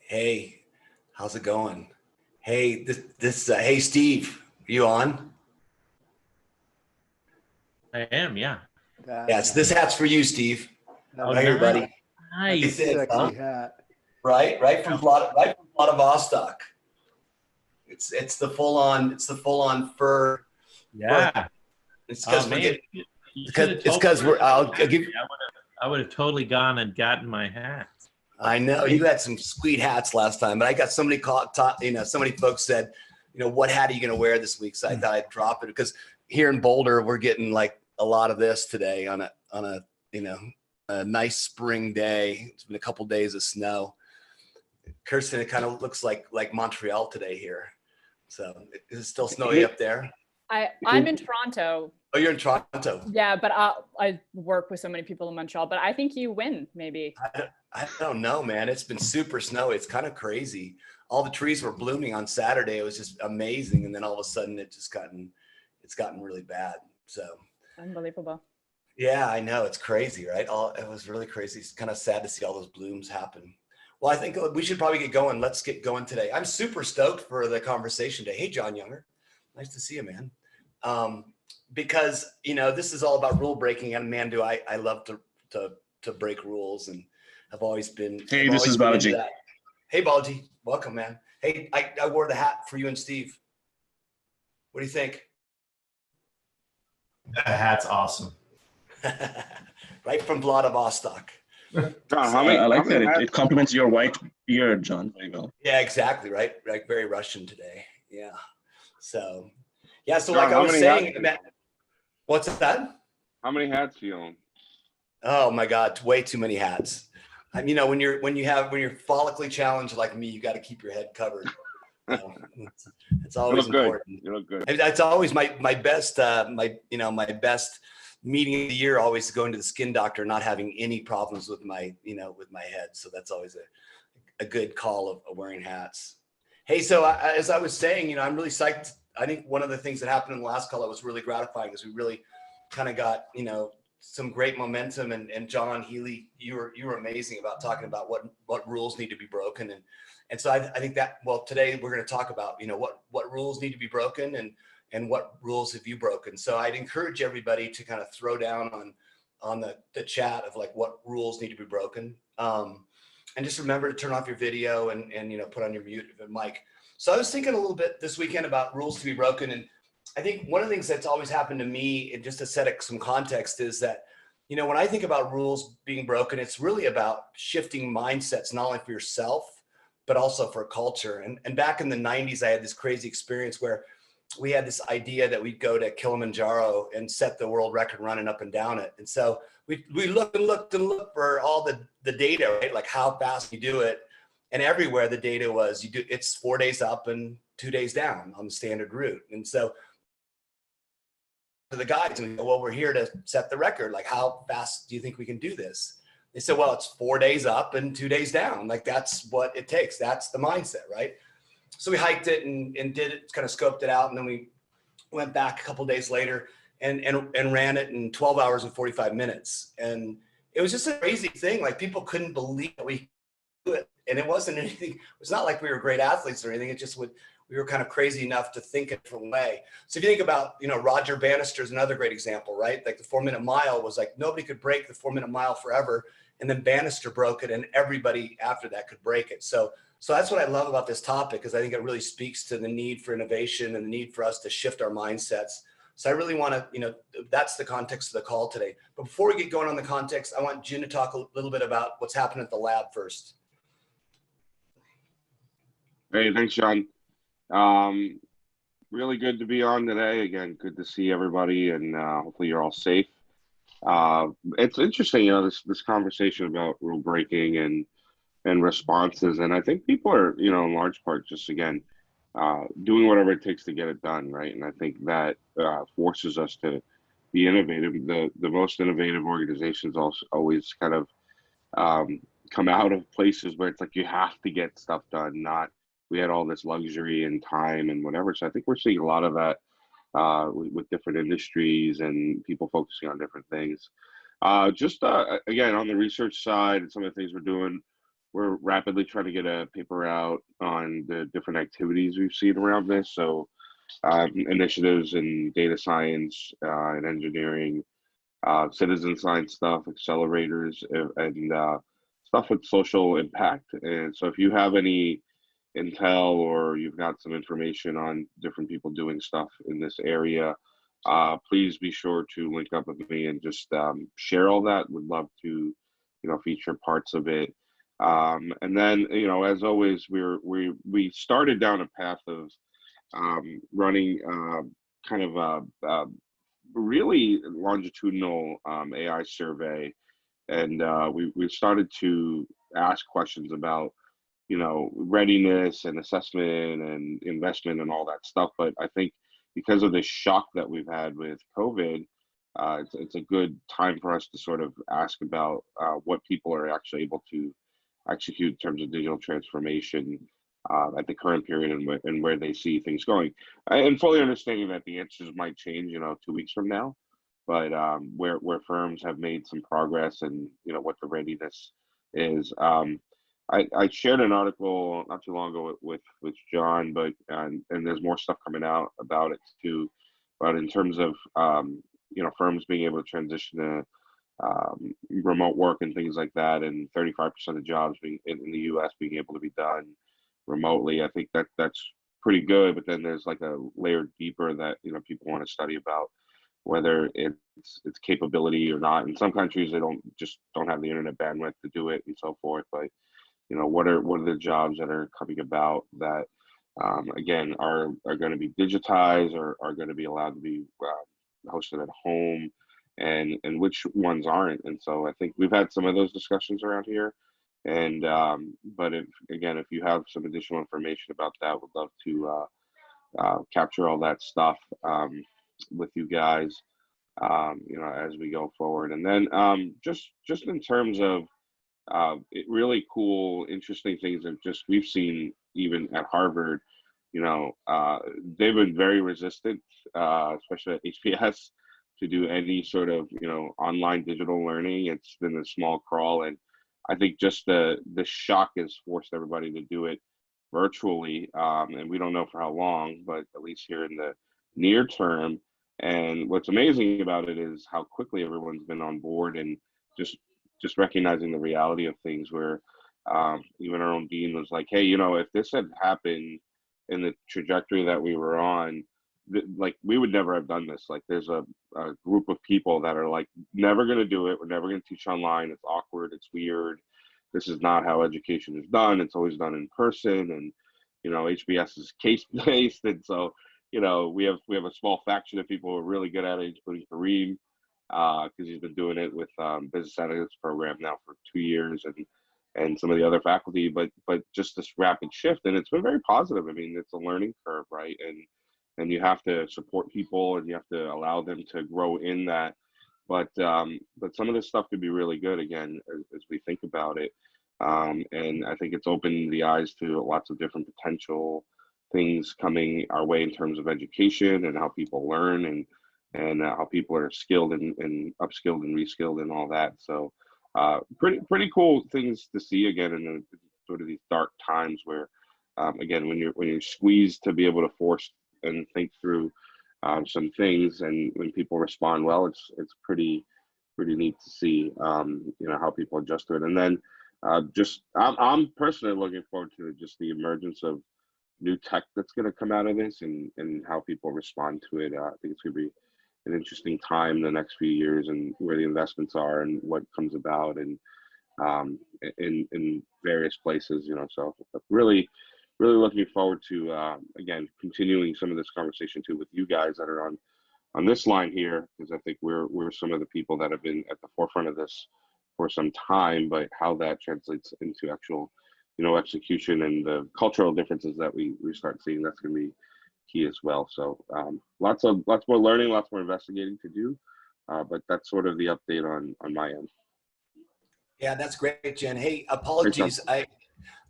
Hey, how's it going? Hey, hey, Steve, you on? I am, yeah. Yes, this hat's for you, Steve. Oh, Right here, nice. buddy. Nice. Sexy hat. Right from Vladivostok. It's the full on fur. Yeah. It's Oh because we're man, getting you should have it's told because me. I'll give. I would have totally gone and gotten my hat. I know you had some sweet hats last time, but I got somebody so many folks said, what hat are you going to wear this week? So I thought I'd drop it because here in Boulder, we're getting like a lot of this today on a nice spring day. It's been a couple days of snow. Kirstin, it kind of looks like Montreal today here. So is it still snowy up there? I'm in Toronto. Oh, you're in Toronto. Yeah, but I work with so many people in Montreal, but I think you win, maybe. I don't know, man. It's been super snowy. It's kind of crazy. All the trees were blooming on Saturday. It was just amazing. And then all of a sudden it's gotten really bad. So Unbelievable. yeah, I know. It's crazy, right? It was really crazy. It's kind of sad to see all those blooms happen. Well, I think we should probably get going. Let's get going today. I'm super stoked for the conversation today. Hey, Jon Younger. Nice to see you, man. Because, this is all about rule breaking, and man, do I love to break rules, and I've always been. Hey, this is Balaji. Hey, Balaji. Welcome, man. Hey, I wore the hat for you and Steve. What do you think? That hat's awesome. Right from Vladivostok. John, I like that. It complements your white beard, John, very well. Yeah, exactly. Right. Like very Russian today. Yeah. So, yeah. So, John, like I was saying, what's that? How many hats do you own? Oh my God, way too many hats. When you're follically challenged like me, you got to keep your head covered. It's always important. You look good. It's always my best my best meeting of the year. Always going to the skin doctor, not having any problems with my head. So that's always a good call of wearing hats. Hey, so as I was saying, I'm really psyched. I think one of the things that happened in the last call that was really gratifying is we really kind of got some great momentum, and Jon, Healy, you were amazing about talking about what rules need to be broken, and so I think that, well, today we're going to talk about what rules need to be broken and what rules have you broken. So I'd encourage everybody to kind of throw down on the chat of like what rules need to be broken, and just remember to turn off your video and put on your mute mic. So I was thinking a little bit this weekend about rules to be broken, and I think one of the things that's always happened to me, and just to set some context, is that, when I think about rules being broken, it's really about shifting mindsets, not only for yourself, but also for culture. And back in the 90s, I had this crazy experience where we had this idea that we'd go to Kilimanjaro and set the world record running up and down it. And so we looked and looked for all the data, right? Like how fast you do it. And everywhere the data was, it's 4 days up and 2 days down on the standard route. And so to the guys, and we go, well, we're here to set the record. Like, how fast do you think we can do this? They said, well, it's 4 days up and 2 days down. Like, that's what it takes. That's the mindset, right? So we hiked it and did it, kind of scoped it out. And then we went back a couple of days later and ran it in 12 hours and 45 minutes. And it was just a crazy thing. Like, people couldn't believe that we could do it. And it wasn't anything, it's not like we were great athletes or anything. It just we were kind of crazy enough to think a different way. So if you think about, Roger Bannister is another great example, right? Like the 4 minute mile was like, nobody could break the 4 minute mile forever. And then Bannister broke it, and everybody after that could break it. So that's what I love about this topic, is I think it really speaks to the need for innovation and the need for us to shift our mindsets. So I really want to, that's the context of the call today. But before we get going on the context, I want Jin to talk a little bit about what's happened at the lab first. Hey, thanks, John. Really good to be on today. Again, good to see everybody, and hopefully you're all safe. It's interesting, this conversation about rule breaking and responses, and I think people are, in large part, just again doing whatever it takes to get it done, right? And I think that forces us to be innovative. The most innovative organizations also always kind of come out of places where it's like you have to get stuff done, not we had all this luxury and time and whatever. So I think we're seeing a lot of that with different industries and people focusing on different things. Again, on the research side and some of the things we're doing, we're rapidly trying to get a paper out on the different activities we've seen around this. So initiatives in data science and engineering, citizen science stuff, accelerators, and stuff with social impact. And so if you have any intel or you've got some information on different people doing stuff in this area, please be sure to link up with me and just share all that. Would love to, feature parts of it. And then, as always, we started down a path of running kind of a really longitudinal AI survey, and we started to ask questions about readiness and assessment and investment and all that stuff. But I think because of the shock that we've had with COVID, it's a good time for us to sort of ask about what people are actually able to execute in terms of digital transformation at the current period and where they see things going. And fully understanding that the answers might change, 2 weeks from now, but where firms have made some progress and what the readiness is. I shared an article not too long ago with Jon, but and there's more stuff coming out about it too. But in terms of firms being able to transition to remote work and things like that, and 35% of jobs being in the U.S. being able to be done remotely, I think that's pretty good. But then there's like a layer deeper that people want to study about whether it's capability or not. In some countries, they don't have the internet bandwidth to do it and so forth. But what are the jobs that are coming about that again are going to be digitized or are going to be allowed to be hosted at home, and which ones aren't. And so I think we've had some of those discussions around here. And but if you have some additional information about that, would love to capture all that stuff with you guys, as we go forward. And then just in terms of really cool, interesting things that we've seen even at Harvard, they've been very resistant, especially at HBS, to do any sort of online digital learning. It's been a small crawl, and I think just the shock has forced everybody to do it virtually, and we don't know for how long, but at least here in the near term. And what's amazing about it is how quickly everyone's been on board, and just recognizing the reality of things, where even our own dean was like, hey, if this had happened in the trajectory that we were on, like we would never have done this. Like there's a group of people that are like, never going to do it. We're never going to teach online. It's awkward. It's weird. This is not how education is done. It's always done in person. And, HBS is case-based. And so, we have a small faction of people who are really good at it, including Kareem, because he's been doing it with business analytics program now for 2 years, and some of the other faculty, but just this rapid shift. And it's been very positive. I mean, it's a learning curve, right? And you have to support people, and you have to allow them to grow in that. But some of this stuff could be really good, again, as we think about it. And I think it's opened the eyes to lots of different potential things coming our way in terms of education and how people learn, and how people are skilled and upskilled and reskilled and all that. So pretty cool things to see, again, in sort of these dark times where, again, when you're squeezed to be able to force and think through some things, and when people respond well, it's pretty neat to see how people adjust to it. And then I'm personally looking forward to just the emergence of new tech that's going to come out of this, and how people respond to it. I think it's going to be an interesting time in the next few years, and where the investments are and what comes about, and in various places, so really looking forward to again continuing some of this conversation too with you guys that are on this line here, because I think we're some of the people that have been at the forefront of this for some time, but how that translates into actual execution and the cultural differences that we start seeing, that's going to be key as well. So lots more learning, lots more investigating to do, but that's sort of the update on my end. Yeah, that's great, Jen. Hey, apologies.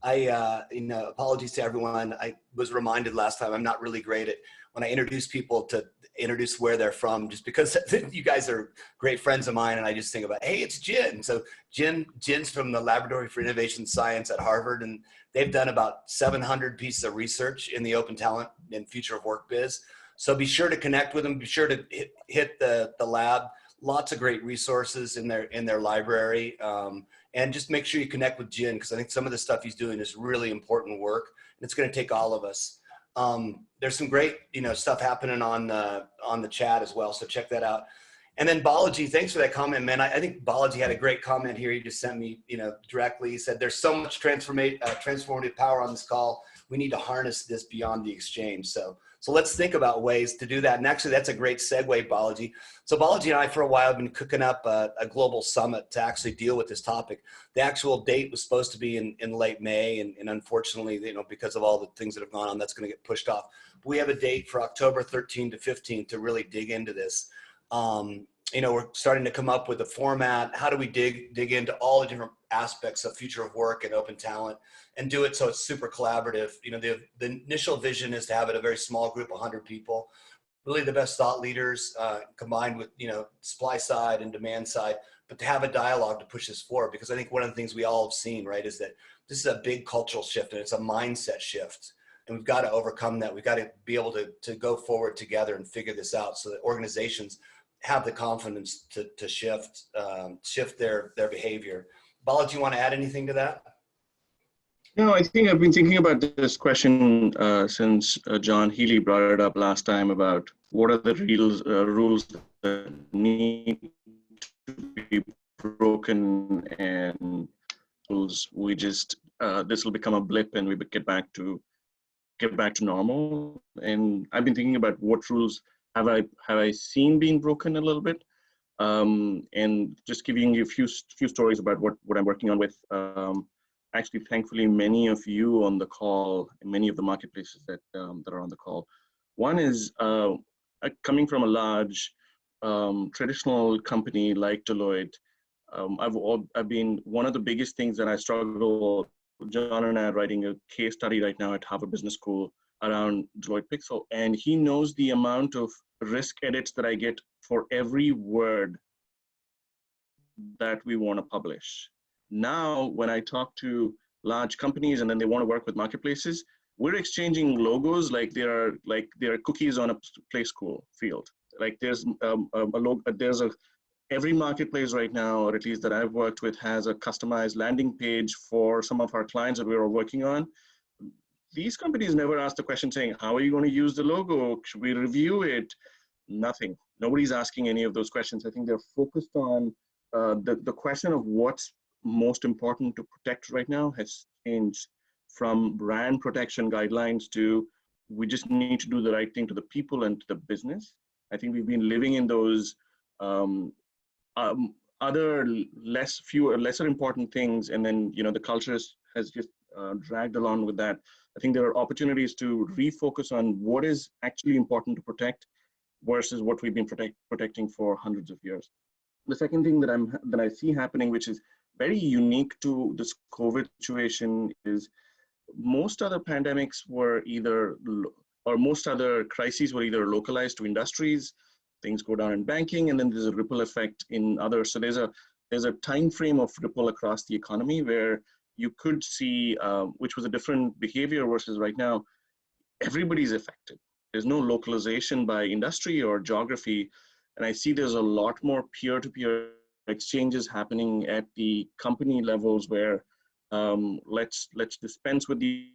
apologies to everyone. I was reminded last time I'm not really great at when I introduce people to introduce where they're from, just because you guys are great friends of mine. And I just think about, hey, it's Jin. So Jin's from the Laboratory for Innovation Science at Harvard, and they've done about 700 pieces of research in the open talent and future of work biz. So be sure to connect with them. Be sure to hit the lab. Lots of great resources in their library. And just make sure you connect with Jin, because I think some of the stuff he's doing is really important work. And it's going to take all of us. There's some great, stuff happening on the chat as well. So check that out. And then Balaji, thanks for that comment, man. I think Balaji had a great comment here. He just sent me, directly. He said, there's so much transformative power on this call. We need to harness this beyond the exchange. So let's think about ways to do that. And actually, that's a great segue, Balaji. So Balaji and I, for a while, have been cooking up a global summit to actually deal with this topic. The actual date was supposed to be in late May. And unfortunately, because of all the things that have gone on, that's going to get pushed off. But we have a date for October 13 to 15 to really dig into this. We're starting to come up with a format. How do we dig into all the different aspects of future of work and open talent and do it so it's super collaborative? The initial vision is to have it a very small group, 100 people, really the best thought leaders combined with, supply side and demand side, but to have a dialogue to push this forward. Because I think one of the things we all have seen, right, is that this is a big cultural shift and it's a mindset shift. And we've got to overcome that. We've got to be able to go forward together and figure this out so that organizations have the confidence to shift their behavior. Bala, do you want to add anything to that? No, I think I've been thinking about this question since John Healy brought it up last time about what are the rules that need to be broken, and rules we just this will become a blip and we get back to normal. And I've been thinking about what rules have I seen being broken a little bit, and just giving you a few stories about what I'm working on with. Actually, thankfully, many of you on the call, and many of the marketplaces that are on the call. One is coming from a large traditional company like Deloitte. I've been one of the biggest things that I struggle. John and I are writing a case study right now at Harvard Business School around Deloitte Pixel, and he knows the amount of risk edits that I get for every word that we want to publish. Now, when I talk to large companies and then they want to work with marketplaces, we're exchanging logos like they are cookies on a play school field. Like there's every marketplace right now, or at least that I've worked with, has a customized landing page for some of our clients that we are working on. These companies never ask the question saying, how are you going to use the logo? Should we review it? Nothing. Nobody's asking any of those questions. I think they're focused on the question of what's most important to protect right now has changed from brand protection guidelines to we just need to do the right thing to the people and to the business. I think we've been living in those other lesser important things, and then the culture has just dragged along with that. I think there are opportunities to refocus on what is actually important to protect versus what we've been protecting for hundreds of years. The second thing that I see happening, which is very unique to this COVID situation, is most other pandemics were most other crises were either localized to industries. Things go down in banking, and then there's a ripple effect in others. So there's a time frame of ripple across the economy where you could see, which was a different behavior versus right now, everybody's affected. There's no localization by industry or geography. And I see there's a lot more peer-to-peer exchanges happening at the company levels where let's dispense with the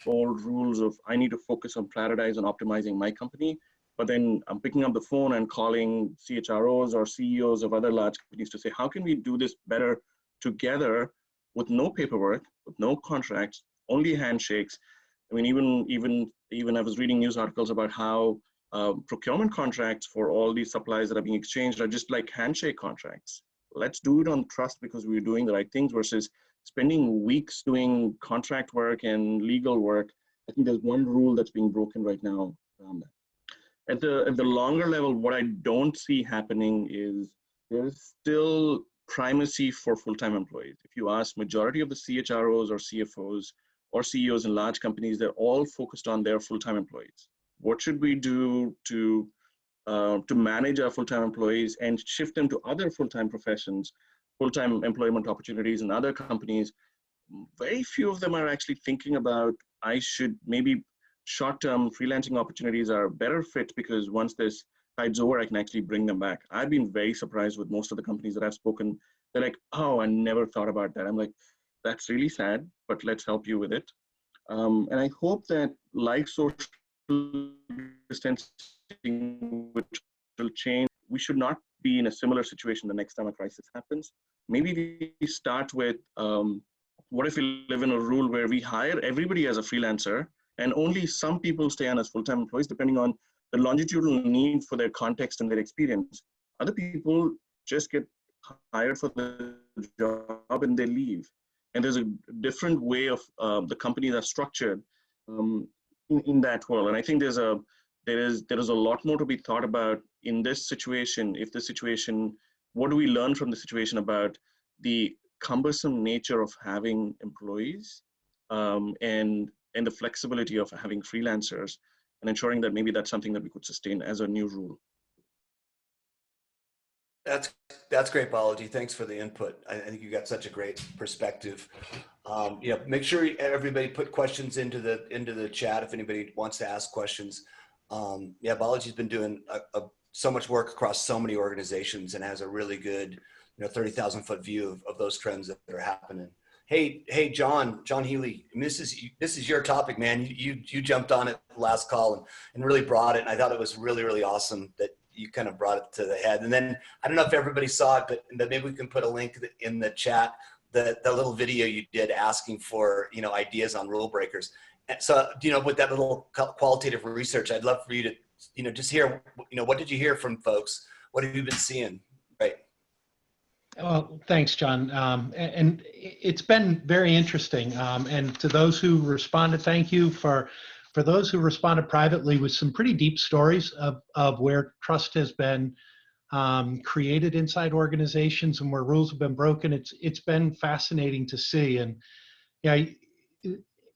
old rules of I need to focus on prioritize and optimizing my company. But then I'm picking up the phone and calling CHROs or CEOs of other large companies to say, how can we do this better together with no paperwork, with no contracts, only handshakes? I mean, even I was reading news articles about how procurement contracts for all these supplies that are being exchanged are just like handshake contracts. Let's do it on trust because we're doing the right things versus spending weeks doing contract work and legal work. I think there's one rule that's being broken right now around that. At the longer level, what I don't see happening is there's still primacy for full-time employees. If you ask majority of the CHROs or CFOs or CEOs in large companies, they're all focused on their full-time employees. What should we do to manage our full-time employees and shift them to other full-time professions, full-time employment opportunities in other companies? Very few of them are actually thinking about, I should maybe short-term freelancing opportunities are a better fit because once this tide's over, I can actually bring them back. I've been very surprised with most of the companies that I've spoken. They're like, oh, I never thought about that. I'm like, that's really sad, but let's help you with it. And I hope that like social distancing, which will change, we should not be in a similar situation the next time a crisis happens. Maybe we start with, what if we live in a rule where we hire everybody as a freelancer and only some people stay on as full-time employees, depending on the longitudinal need for their context and their experience. Other people just get hired for the job and they leave. And there's a different way of the companies are structured in that world. And I think there is a lot more to be thought about in this situation. If the situation, what do we learn from the situation about the cumbersome nature of having employees and the flexibility of having freelancers, and ensuring that maybe that's something that we could sustain as a new rule. That's great, Balaji. Thanks for the input. I think you got such a great perspective. Yeah, make sure everybody put questions into the chat if anybody wants to ask questions. Yeah, Balaji's been doing so much work across so many organizations and has a really good, 30,000-foot view of those trends that are happening. Hey, Jon Healy, this is your topic, man. You jumped on it last call and really brought it. And I thought it was really, really awesome that you kind of brought it to the head. And then I don't know if everybody saw it, but maybe we can put a link in the chat, the little video you did asking for, ideas on rule breakers. And so, with that little qualitative research, I'd love for you to, just hear, what did you hear from folks? What have you been seeing? Right. Well, thanks, Jon. And it's been very interesting. And to those who responded, thank you for those who responded privately with some pretty deep stories of where trust has been created inside organizations and where rules have been broken. It's been fascinating to see. And yeah,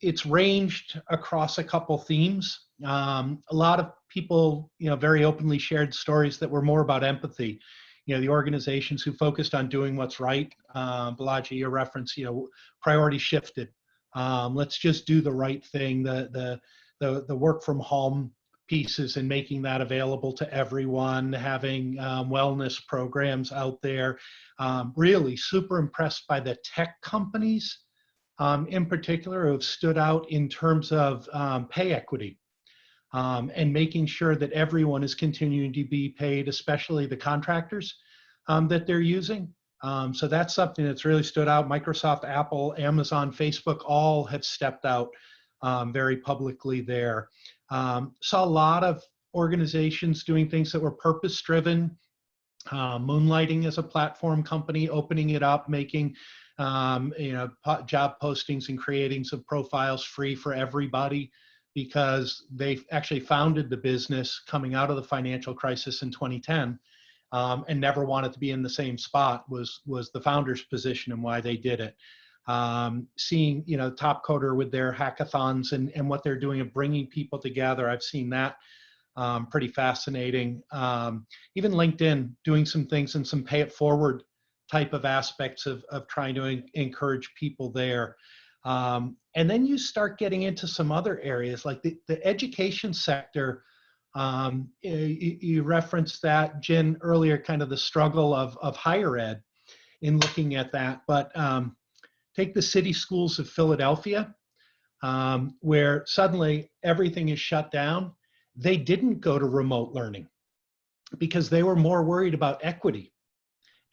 it's ranged across a couple themes. A lot of people, very openly shared stories that were more about empathy. The organizations who focused on doing what's right. Balaji, your reference, priority shifted. Let's just do the right thing. The work from home pieces and making that available to everyone, having wellness programs out there. Really super impressed by the tech companies in particular who have stood out in terms of pay equity. And making sure that everyone is continuing to be paid, especially the contractors that they're using. So that's something that's really stood out. Microsoft, Apple, Amazon, Facebook, all have stepped out very publicly there. Saw a lot of organizations doing things that were purpose-driven, moonlighting as a platform company, opening it up, making job postings and creating some profiles free for everybody, because they actually founded the business coming out of the financial crisis in 2010 and never wanted to be in the same spot was the founder's position and why they did it. Seeing, Topcoder with their hackathons and what they're doing of bringing people together, I've seen that pretty fascinating. Even LinkedIn doing some things and some pay it forward type of aspects of trying to encourage people there. And then you start getting into some other areas like the education sector. You referenced that, Jen, earlier, kind of the struggle of higher ed in looking at that. But take the city schools of Philadelphia, where suddenly everything is shut down. They didn't go to remote learning because they were more worried about equity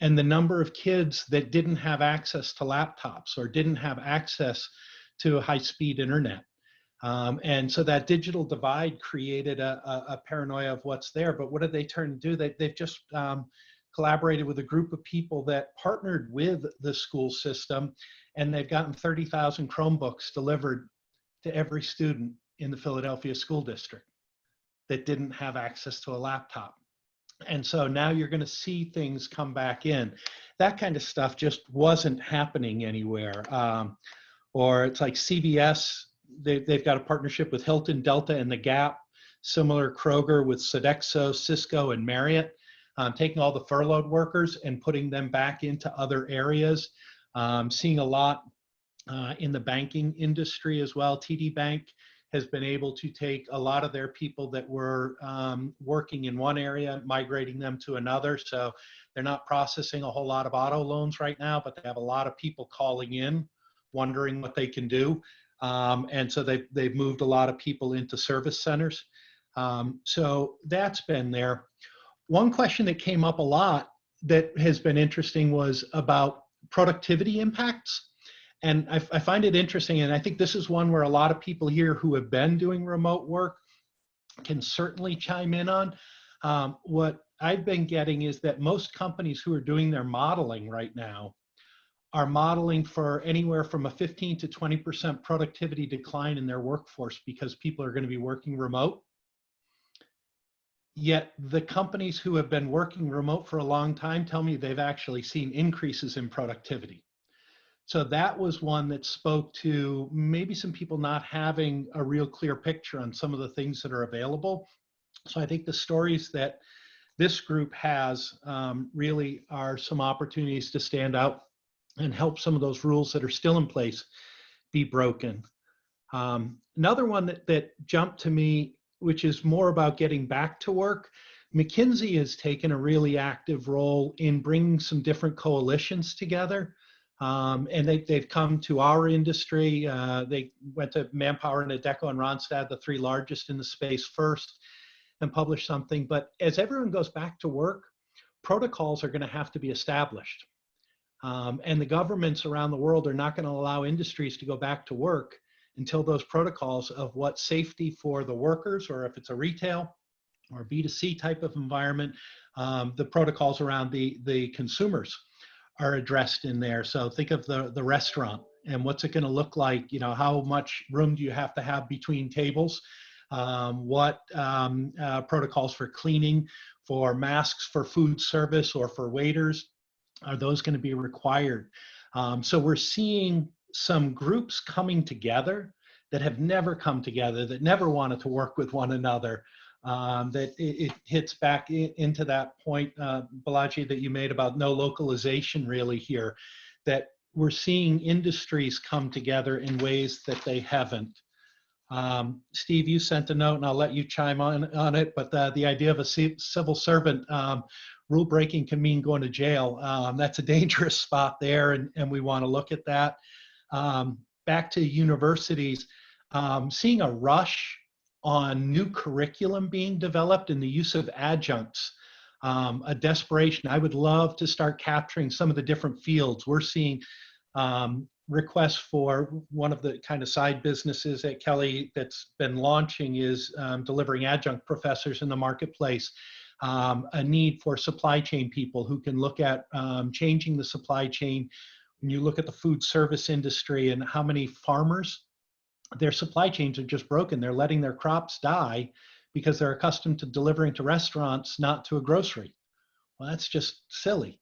and the number of kids that didn't have access to laptops or didn't have access to high-speed internet. And so that digital divide created a paranoia of what's there. But what did they turn to do? They've just collaborated with a group of people that partnered with the school system, and they've gotten 30,000 Chromebooks delivered to every student in the Philadelphia school district that didn't have access to a laptop. And so now you're going to see things come back in. That kind of stuff just wasn't happening anywhere. Or it's like CVS, they've got a partnership with Hilton, Delta, and the Gap. Similar Kroger with Sodexo, Cisco, and Marriott, taking all the furloughed workers and putting them back into other areas. Seeing a lot in the banking industry as well. TD Bank has been able to take a lot of their people that were working in one area, migrating them to another. So they're not processing a whole lot of auto loans right now, but they have a lot of people calling in, wondering what they can do. And so they've moved a lot of people into service centers. So that's been there. One question that came up a lot that has been interesting was about productivity impacts. And I find it interesting, and I think this is one where a lot of people here who have been doing remote work can certainly chime in on. What I've been getting is that most companies who are doing their modeling right now are modeling for anywhere from a 15 to 20% productivity decline in their workforce because people are going to be working remote. Yet the companies who have been working remote for a long time tell me they've actually seen increases in productivity. So that was one that spoke to maybe some people not having a real clear picture on some of the things that are available. So I think the stories that this group has really are some opportunities to stand out and help some of those rules that are still in place be broken. Another one that jumped to me, which is more about getting back to work, McKinsey has taken a really active role in bringing some different coalitions together. And they've come to our industry. They went to Manpower and Adecco and Randstad, the three largest in the space first, and published something. But as everyone goes back to work, protocols are going to have to be established. And the governments around the world are not going to allow industries to go back to work until those protocols of what safety for the workers, or if it's a retail or B2C type of environment, the protocols around the consumers are addressed in there. So think of the restaurant and what's it going to look like? You know, how much room do you have to have between tables? What protocols for cleaning, for masks for food service or for waiters, are those going to be required? So we're seeing some groups coming together that have never come together, that never wanted to work with one another. That it hits back into that point, Balaji, that you made about no localization really here, that we're seeing industries come together in ways that they haven't. Steve, you sent a note, and I'll let you chime on it, but the idea of a civil servant, rule breaking can mean going to jail. That's a dangerous spot there, and we want to look at that. Back to universities, seeing a rush on new curriculum being developed and the use of adjuncts, a desperation. I would love to start capturing some of the different fields. We're seeing requests for one of the kind of side businesses at Kelly that's been launching is delivering adjunct professors in the marketplace. A need for supply chain people who can look at changing the supply chain. When you look at the food service industry and how many farmers, their supply chains are just broken. They're letting their crops die because they're accustomed to delivering to restaurants, not to a grocery. Well, that's just silly.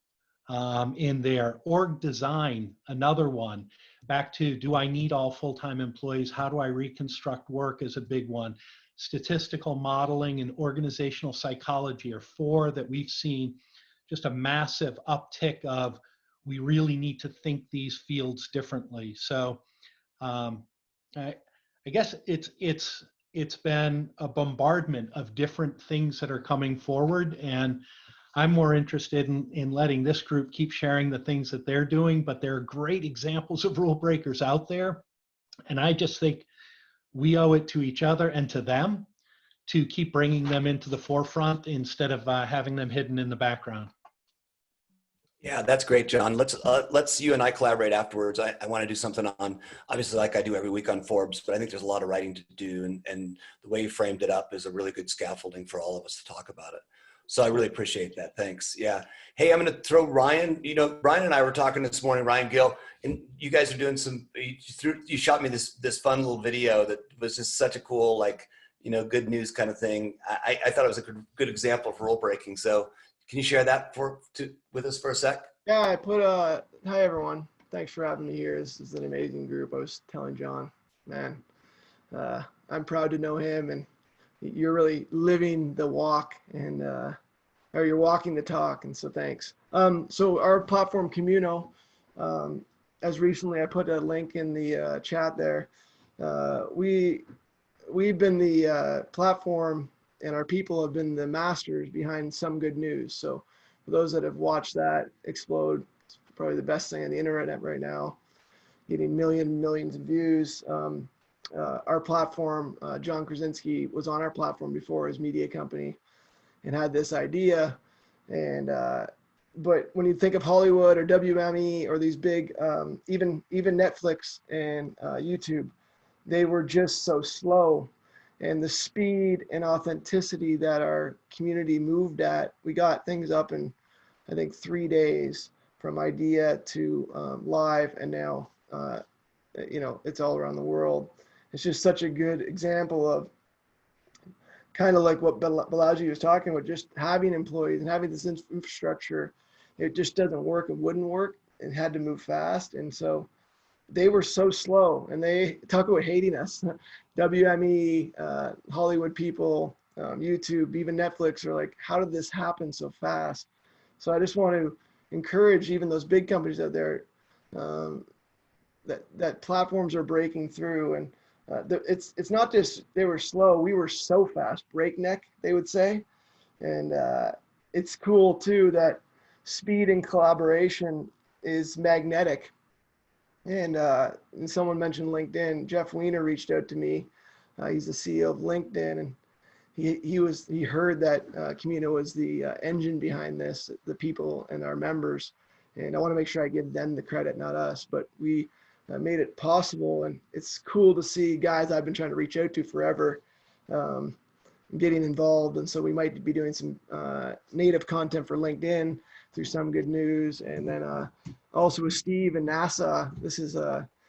In there, org design, another one. Back to, do I need all full-time employees? How do I reconstruct work is a big one. Statistical modeling and organizational psychology are four that we've seen just a massive uptick of. We really need to think these fields differently. So I guess it's been a bombardment of different things that are coming forward, and I'm more interested in letting this group keep sharing the things that they're doing, but there are great examples of rule breakers out there. And I just think we owe it to each other and to them to keep bringing them into the forefront instead of having them hidden in the background. Yeah, that's great, John. Let's you and I collaborate afterwards. I want to do something on, obviously, like I do every week on Forbes, but I think there's a lot of writing to do, and the way you framed it up is a really good scaffolding for all of us to talk about it. So I really appreciate that. Thanks. Yeah. Hey, I'm going to throw Ryan. You know, Ryan and I were talking this morning, Ryan Gill, and you guys are doing some. You shot me this fun little video that was just such a cool, like, good news kind of thing. I thought it was a good example of rule breaking. So can you share that with us for a sec? Yeah, I put hi everyone. Thanks for having me here. This is an amazing group. I was telling John, man, I'm proud to know him, and you're really living the walk, and or you're walking the talk, and so thanks. So our platform Communo, as recently I put a link in the chat there. We've been the platform, and our people have been the masters behind Some Good News. So for those that have watched that explode, it's probably the best thing on the internet right now, getting millions of views. Our platform, John Krasinski was on our platform before his media company and had this idea. And but when you think of Hollywood or WME or these big, even Netflix and YouTube, they were just so slow. And the speed and authenticity that our community moved at, we got things up in, I think, 3 days from idea to live, and now, it's all around the world. It's just such a good example of kind of like what Balaji was talking about, just having employees and having this infrastructure. It just doesn't work. It wouldn't work. It had to move fast. And so they were so slow, and they talk about hating us. WME, Hollywood people, YouTube, even Netflix are like, how did this happen so fast? So I just want to encourage even those big companies out there that platforms are breaking through. And it's not just they were slow, we were so fast, breakneck, they would say. And it's cool too that speed and collaboration is magnetic. And someone mentioned LinkedIn. Jeff Weiner reached out to me. He's the CEO of LinkedIn, and he heard that Communo was the engine behind this, the people and our members. And I want to make sure I give them the credit, not us. But we made it possible, and it's cool to see guys I've been trying to reach out to forever getting involved. And so we might be doing some native content for LinkedIn through Some Good News, and then also with Steve and NASA. This is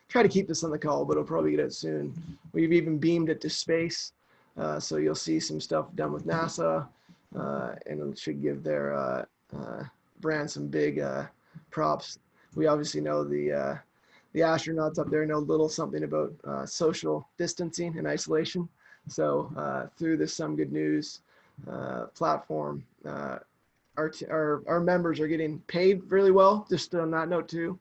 try to keep this on the call, but it'll probably get out soon. We've even beamed it to space, so you'll see some stuff done with NASA, and it should give their brand some big props. We obviously know the astronauts up there know a little something about social distancing and isolation. So through this Some Good News platform, our members are getting paid really well. Just on that note too,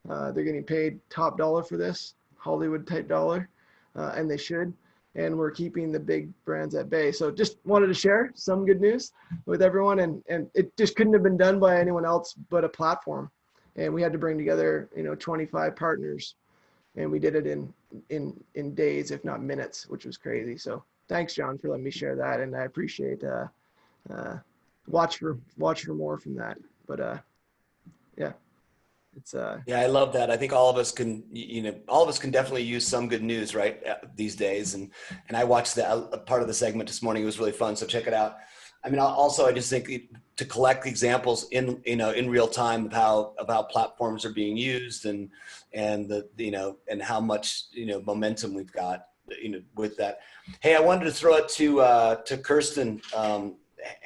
they're getting paid top dollar for this, Hollywood type dollar, and they should. And we're keeping the big brands at bay. So just wanted to share some good news with everyone, and it just couldn't have been done by anyone else but a platform. And we had to bring together 25 partners, and we did it in days, if not minutes, which was crazy. So thanks, John, for letting me share that, and I appreciate watch for more from that. But yeah, it's yeah, I love that. I think all of us can definitely use some good news right these days. And I watched that part of the segment this morning. It was really fun. So check it out. I mean, also, I just think to collect examples in real time of how platforms are being used and and how much momentum we've got with that. Hey, I wanted to throw it to Kirstin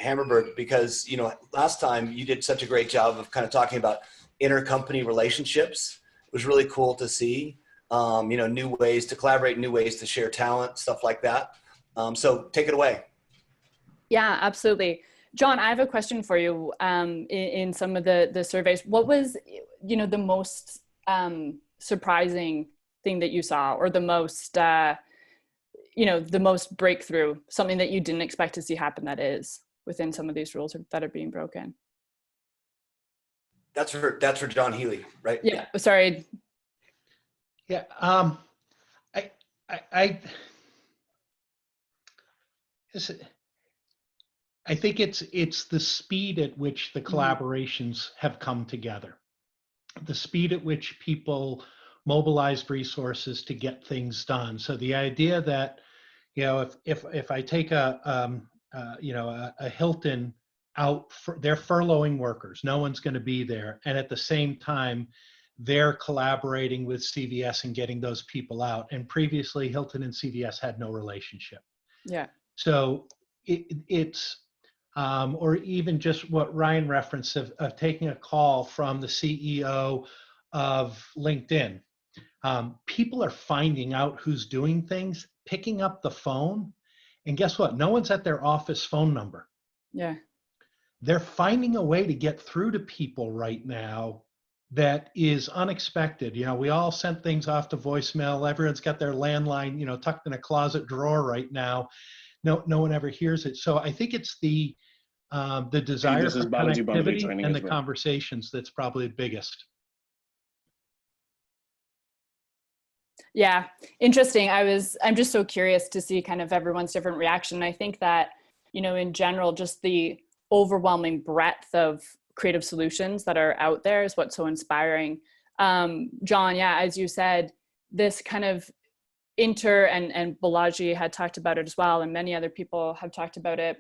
Hammerberg, because last time you did such a great job of kind of talking about intercompany relationships. It was really cool to see new ways to collaborate, new ways to share talent, stuff like that. So take it away. Yeah, absolutely. John, I have a question for you. In some of the surveys, what was the most surprising thing that you saw, or the most the most breakthrough, something that you didn't expect to see happen that is within some of these rules that are being broken? That's for John Healy, right? Yeah. Sorry. Yeah. I think it's the speed at which the collaborations have come together, the speed at which people mobilized resources to get things done. So the idea that, if I take a Hilton out, they're furloughing workers, no one's going to be there, and at the same time, they're collaborating with CVS and getting those people out. And previously, Hilton and CVS had no relationship. Yeah. So it's, or even just what Ryan referenced of taking a call from the CEO of LinkedIn. People are finding out who's doing things, picking up the phone, and guess what? No one's at their office phone number. Yeah. They're finding a way to get through to people right now that is unexpected. You know, we all sent things off to voicemail. Everyone's got their landline, you know, tucked in a closet drawer right now. No one ever hears it. So I think it's the desire this is for Balaji Balaji connectivity joining and as the well. conversations that's probably the biggest. Yeah, interesting. I'm just so curious to see kind of everyone's different reaction. I think that, you know, in general, just the overwhelming breadth of creative solutions that are out there is what's so inspiring. Jon, yeah, as you said, this kind of and Balaji had talked about it as well, and many other people have talked about it.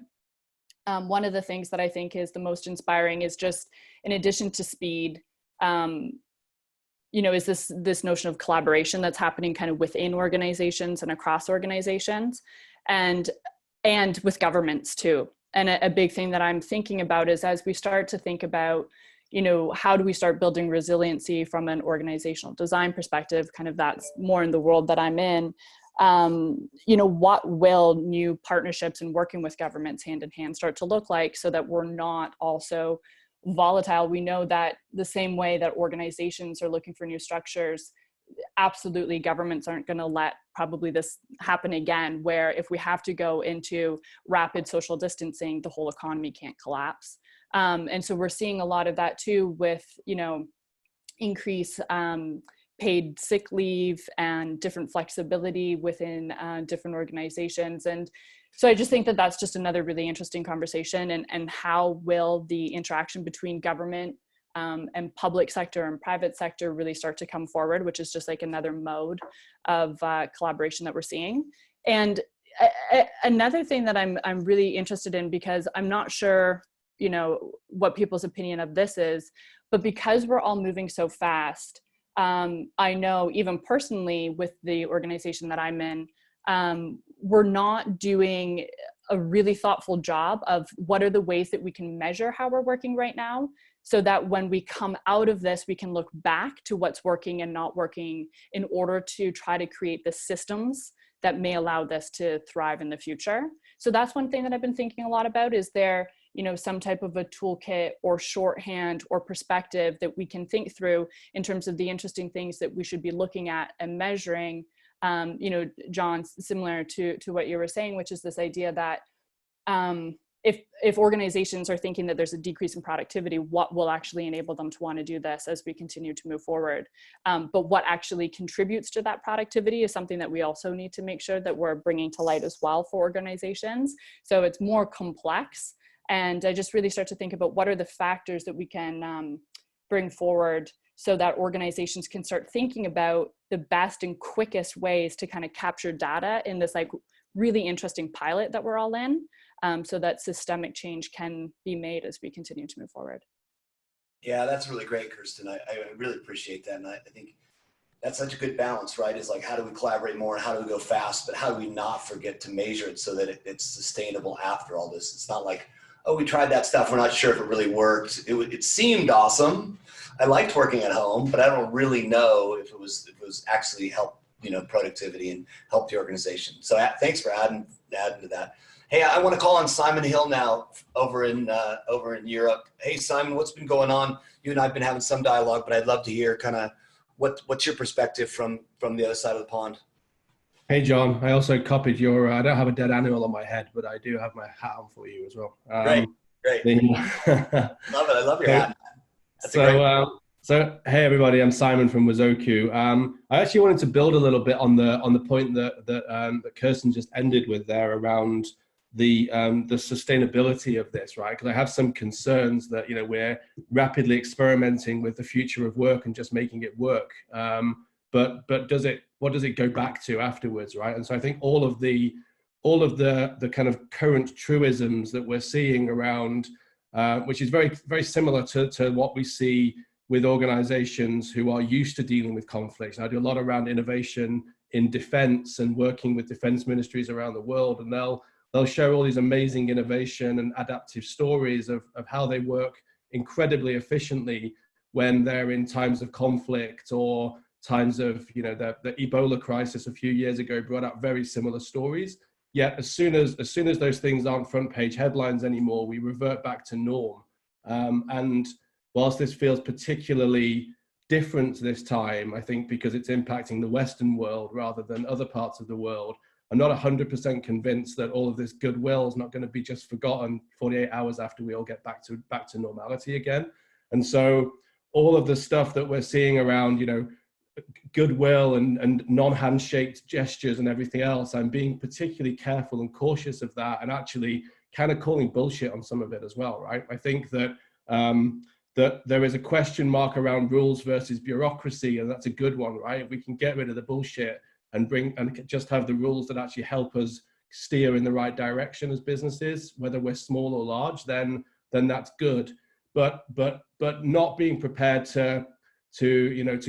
One of the things that I think is the most inspiring is just, in addition to speed, you know, is this notion of collaboration that's happening kind of within organizations and across organizations, and with governments too. And a big thing that I'm thinking about is, as we start to think about, you know, how do we start building resiliency from an organizational design perspective, kind of that's more in the world that I'm in, you know, what will new partnerships and working with governments hand in hand start to look like, so that we're not also volatile. We know that the same way that organizations are looking for new structures, absolutely governments aren't going to let probably this happen again, where if we have to go into rapid social distancing, the whole economy can't collapse. And so we're seeing a lot of that too, with, you know, increase paid sick leave and different flexibility within different organizations. And so I just think that that's just another really interesting conversation, and how will the interaction between government and public sector and private sector really start to come forward, which is just like another mode of collaboration that we're seeing. And another thing that I'm really interested in, because I'm not sure, you know, what people's opinion of this is, but because we're all moving so fast, I know even personally with the organization that I'm in, we're not doing a really thoughtful job of what are the ways that we can measure how we're working right now, so that when we come out of this, we can look back to what's working and not working in order to try to create the systems that may allow this to thrive in the future. So that's one thing that I've been thinking a lot about. Is there, you know, some type of a toolkit or shorthand or perspective that we can think through in terms of the interesting things that we should be looking at and measuring? You know, Jon, similar to what you were saying, which is this idea that if organizations are thinking that there's a decrease in productivity, what will actually enable them to want to do this as we continue to move forward? But what actually contributes to that productivity is something that we also need to make sure that we're bringing to light as well for organizations. So it's more complex. And I just really start to think about what are the factors that we can bring forward, so that organizations can start thinking about the best and quickest ways to kind of capture data in this like really interesting pilot that we're all in, so that systemic change can be made as we continue to move forward. Yeah, that's really great, Kirstin. I really appreciate that. And I think that's such a good balance, right? Is like, how do we collaborate more? How do we go fast? But how do we not forget to measure it so that it's sustainable after all this? It's not like, oh, we tried that stuff, we're not sure if it really worked. It seemed awesome. I liked working at home, but I don't really know if it was actually help, you know, productivity and help the organization. So thanks for adding to that. Hey, I want to call on Simon Hill now over in Europe. Hey, Simon, what's been going on? You and I have been having some dialogue, but I'd love to hear kind of what's your perspective from the other side of the pond. Hey, Jon, I also copied your, I don't have a dead animal on my head, but I do have my hat on for you as well. Great. Love it. I love your hat. So hey everybody, I'm Simon from Wazoku. I actually wanted to build a little bit on the point that Kirstin just ended with there around the sustainability of this, right? Because I have some concerns that, you know, we're rapidly experimenting with the future of work and just making it work. But what does it go back to afterwards, right? And so I think all of the kind of current truisms that we're seeing around, which is very, very similar to what we see with organizations who are used to dealing with conflicts. I do a lot around innovation in defense and working with defense ministries around the world, and they'll share all these amazing innovation and adaptive stories of how they work incredibly efficiently when they're in times of conflict or times of, you know, the Ebola crisis a few years ago brought out very similar stories. Yet as soon as those things aren't front page headlines anymore, we revert back to norm. And whilst this feels particularly different this time, I think because it's impacting the Western world rather than other parts of the world, I'm not 100% convinced that all of this goodwill is not going to be just forgotten 48 hours after we all get back to normality again. And so all of the stuff that we're seeing around, you know, goodwill and non-handshake gestures and everything else, I'm being particularly careful and cautious of that, and actually kind of calling bullshit on some of it as well, right? I think that that there is a question mark around rules versus bureaucracy, and that's a good one, right? If we can get rid of the bullshit and just have the rules that actually help us steer in the right direction as businesses, whether we're small or large, then that's good. But not being prepared to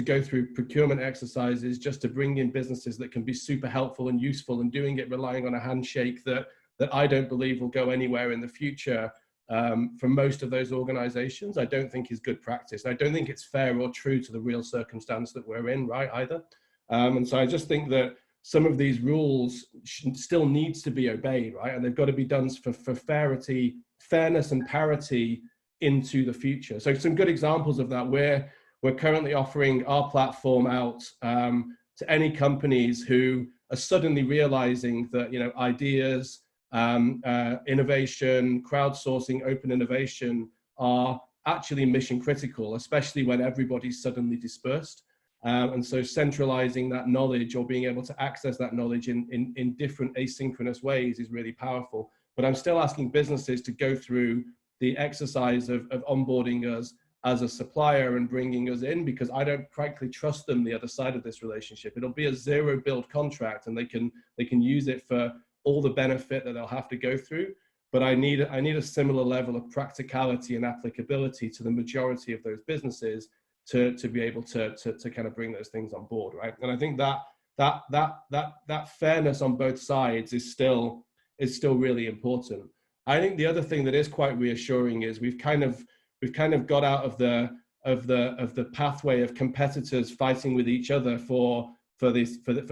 go through procurement exercises just to bring in businesses that can be super helpful and useful, and doing it relying on a handshake that I don't believe will go anywhere in the future for most of those organizations, I don't think is good practice. I don't think it's fair or true to the real circumstance that we're in, right, either. And so I just think that some of these rules still needs to be obeyed, right? And they've got to be done for fairness and parity into the future. So some good examples of that, we're currently offering our platform out to any companies who are suddenly realizing that, you know, ideas, innovation, crowdsourcing, open innovation are actually mission critical, especially when everybody's suddenly dispersed. And so centralizing that knowledge or being able to access that knowledge in different asynchronous ways is really powerful. But I'm still asking businesses to go through the exercise of onboarding us as a supplier and bringing us in, because I don't frankly trust them the other side of this relationship. It'll be a zero build contract, and they can use it for all the benefit that they'll have to go through. But I need a similar level of practicality and applicability to the majority of those businesses to be able to kind of bring those things on board, right? And I think that fairness on both sides is still really important. I think the other thing that is quite reassuring is we've kind of got out of the pathway of competitors fighting with each other for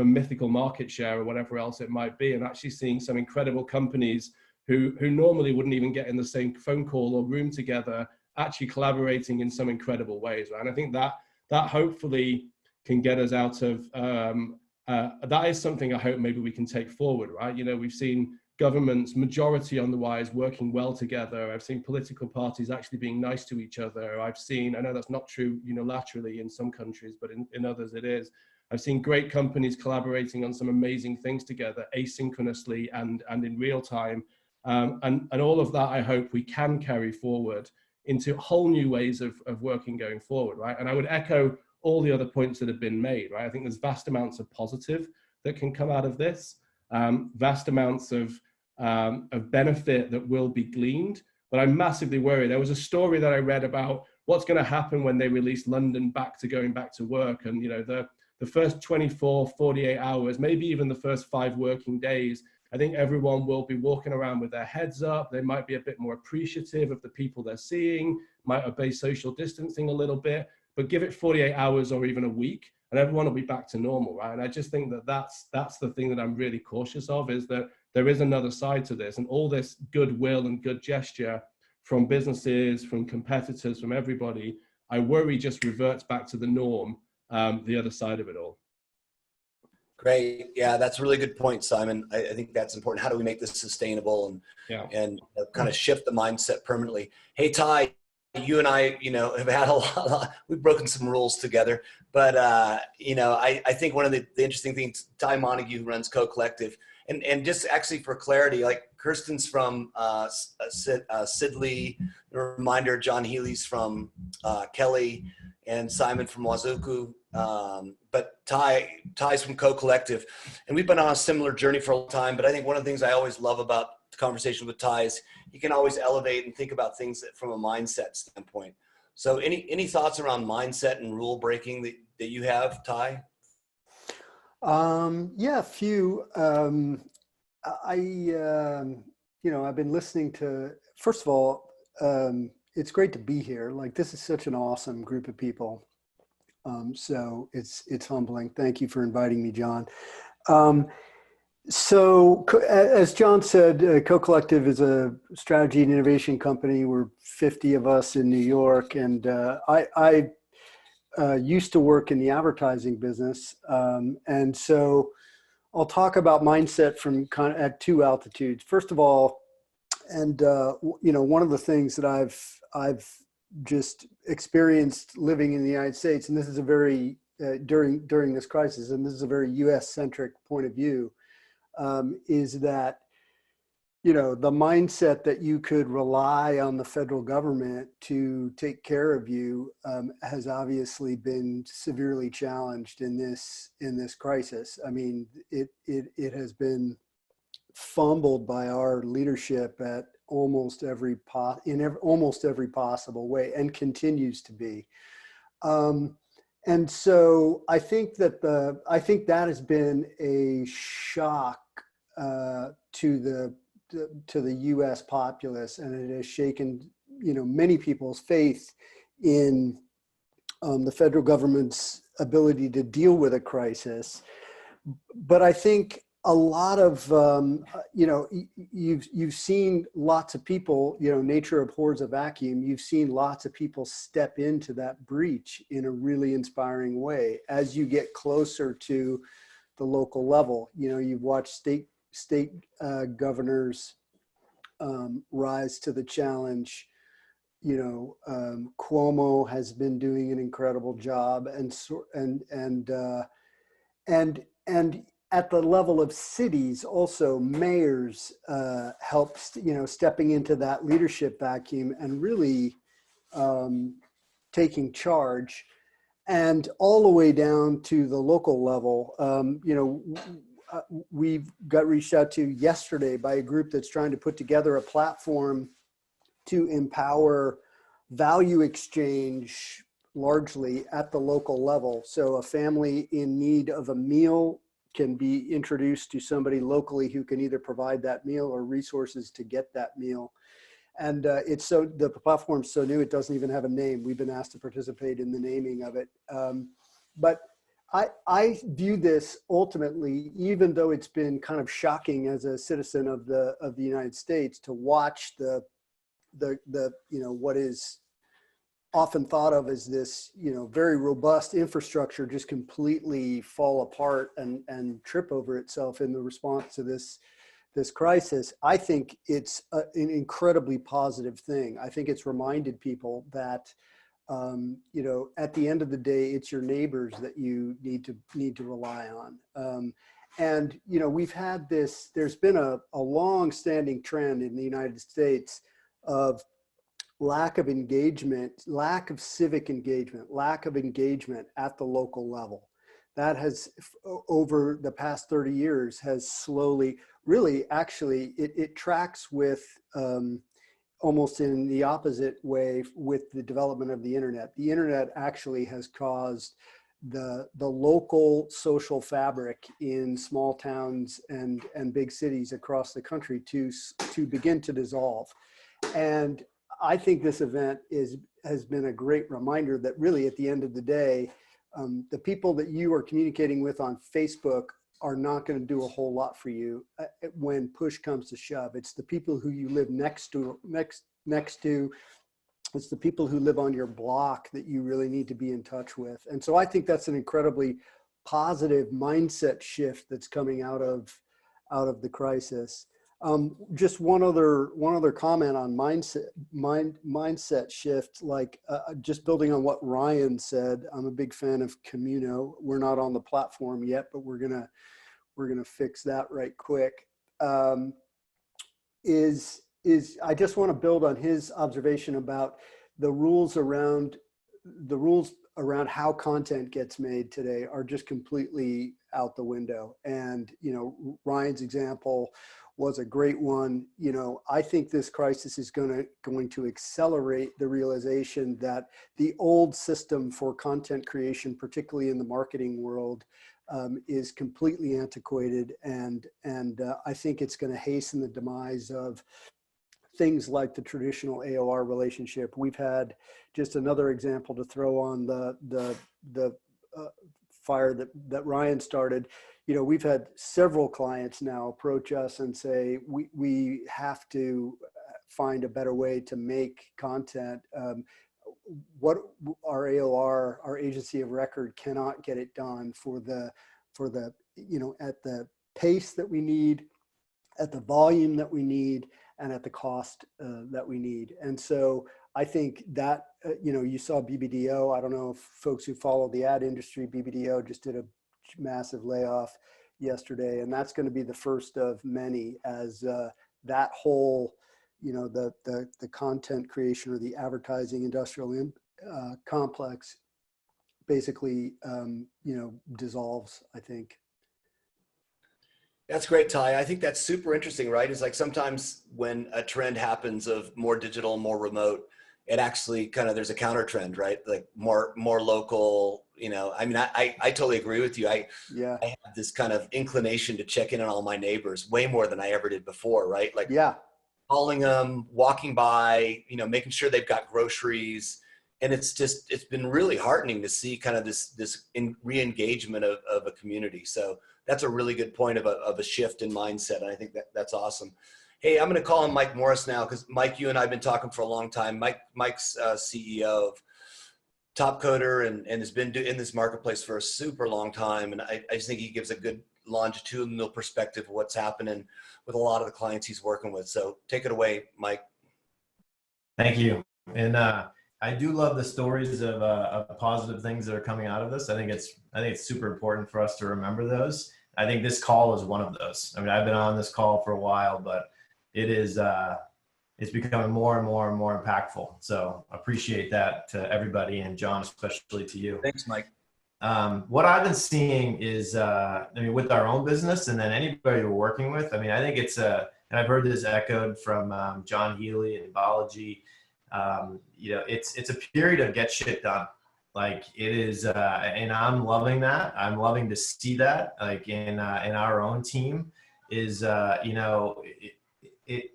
mythical market share or whatever else it might be, and actually seeing some incredible companies who normally wouldn't even get in the same phone call or room together actually collaborating in some incredible ways, right? And I think that hopefully can get us out of that is something I hope maybe we can take forward, right? You know, we've seen governments, majority on the wise, working well together. I've seen political parties actually being nice to each other. I know that's not true unilaterally in some countries, but in others it is. I've seen great companies collaborating on some amazing things together, asynchronously and in real time. And all of that, I hope we can carry forward into whole new ways of working going forward, right? And I would echo all the other points that have been made, right? I think there's vast amounts of positive that can come out of this, vast amounts of benefit that will be gleaned, but I'm massively worried. There was a story that I read about what's going to happen when they release London going back to work, and the first 24, 48 hours, maybe even the first 5 working days, I think everyone will be walking around with their heads up. They might be a bit more appreciative of the people they're seeing, might obey social distancing a little bit, but give it 48 hours or even a week, and everyone will be back to normal, right? And I just think that that's the thing that I'm really cautious of, is that there is another side to this, and all this goodwill and good gesture from businesses, from competitors, from everybody, I worry just reverts back to the norm, the other side of it all. Great. Yeah, that's a really good point, Simon. I think that's important. How do we make this sustainable and kind of shift the mindset permanently? Hey, Ty, you and I, have had a lot, we've broken some rules together, but, I think one of the interesting things, Ty Montague, who runs Co-Collective, and just actually for clarity, like Kirstin's from Sid Lee, a reminder, John Healy's from Kelly, and Simon from Wazoku, but Ty's from Co-Collective, and we've been on a similar journey for a long time. But I think one of the things I always love about the conversation with Ty is he can always elevate and think about things from a mindset standpoint. So any thoughts around mindset and rule breaking that you have, Ty? Yeah, a few. I've been listening to, first of all, it's great to be here. Like, this is such an awesome group of people. So it's humbling. Thank you for inviting me, John. As John said, Co-Collective is a strategy and innovation company. We're 50 of us in New York, and I used to work in the advertising business, and so I'll talk about mindset from kind of at two altitudes. First of all, and one of the things that I've just experienced living in the United States, and this is a very during this crisis, and this is a very U.S. centric point of view, is that the mindset that you could rely on the federal government to take care of you has obviously been severely challenged in this crisis. I mean, it has been fumbled by our leadership at almost every possible way, and continues to be. And so I think that has been a shock to the U.S. populace, and it has shaken many people's faith in the federal government's ability to deal with a crisis. But I think a lot of you've seen lots of people, nature abhors a vacuum. You've seen lots of people step into that breach in a really inspiring way as you get closer to the local level. You've watched state governors rise to the challenge. Cuomo has been doing an incredible job, and at the level of cities, also mayors helped, stepping into that leadership vacuum and really taking charge, and all the way down to the local level. We've got reached out to yesterday by a group that's trying to put together a platform to empower value exchange largely at the local level. So a family in need of a meal can be introduced to somebody locally who can either provide that meal or resources to get that meal. And the platform's so new, it doesn't even have a name. We've been asked to participate in the naming of it. But I view this ultimately, even though it's been kind of shocking as a citizen of the United States to watch the what is often thought of as this, very robust infrastructure just completely fall apart and trip over itself in the response to this crisis. I think it's an incredibly positive thing. I think it's reminded people that, at the end of the day, it's your neighbors that you need to rely on. And we've had this. There's been a long-standing trend in the United States of lack of engagement, lack of civic engagement, lack of engagement at the local level. That has, over the past 30 years, has slowly, really, actually, it tracks with almost in the opposite way with the development of the internet. The internet actually has caused the local social fabric in small towns and big cities across the country to begin to dissolve. And I think this event has been a great reminder that really at the end of the day, the people that you are communicating with on Facebook are not going to do a whole lot for you when push comes to shove. It's the people who you live next to. It's the people who live on your block that you really need to be in touch with. And so I think that's an incredibly positive mindset shift that's coming out of the crisis. Just one other comment on mindset shift, like just building on what Ryan said. I'm a big fan of Communo. We're not on the platform yet, but we're gonna fix that right quick. I just want to build on his observation about the rules around how content gets made today are just completely out the window. And Ryan's example was a great one. I think this crisis is going to accelerate the realization that the old system for content creation, particularly in the marketing world, is completely antiquated, and I think it's going to hasten the demise of things like the traditional AOR relationship. We've had, just another example to throw on the fire that Ryan started. You know, we've had several clients now approach us and say, we have to find a better way to make content. What our AOR, our agency of record, cannot get it done for the, you know, at the pace that we need, at the volume that we need, and at the cost that we need. And so I think that, you know, you saw BBDO. I don't know if folks who follow the ad industry, BBDO just did a massive layoff yesterday, and that's going to be the first of many, as that whole, you know, the content creation or the advertising industrial complex basically, you know, dissolves, I think. That's great, Ty. I think that's super interesting, right? It's like sometimes when a trend happens of more digital, more remote, it actually kind of, there's a counter trend, right? Like more local, you know. I mean, I totally agree with you. I have this kind of inclination to check in on all my neighbors way more than I ever did before, right? Like calling them, walking by, you know, making sure they've got groceries. And it's been really heartening to see kind of this re-engagement of a community. So that's a really good point of a shift in mindset. And I think that's awesome. Hey, I'm going to call on Mike Morris now, because Mike, you and I have been talking for a long time. Mike's CEO of Topcoder and has been in this marketplace for a super long time. And I just think he gives a good longitudinal perspective of what's happening with a lot of the clients he's working with. So take it away, Mike. Thank you. And I do love the stories of positive things that are coming out of this. I think it's super important for us to remember those. I think this call is one of those. I mean, I've been on this call for a while, but it is it's becoming more and more and more impactful. So appreciate that to everybody, and John, especially to you. Thanks, Mike. What I've been seeing is, I mean, with our own business and then anybody we're working with, I mean, I think it's and I've heard this echoed from Jon Healy and Biology. You know, it's a period of get shit done. Like it is, and I'm loving that. I'm loving to see that, like in our own team is, you know,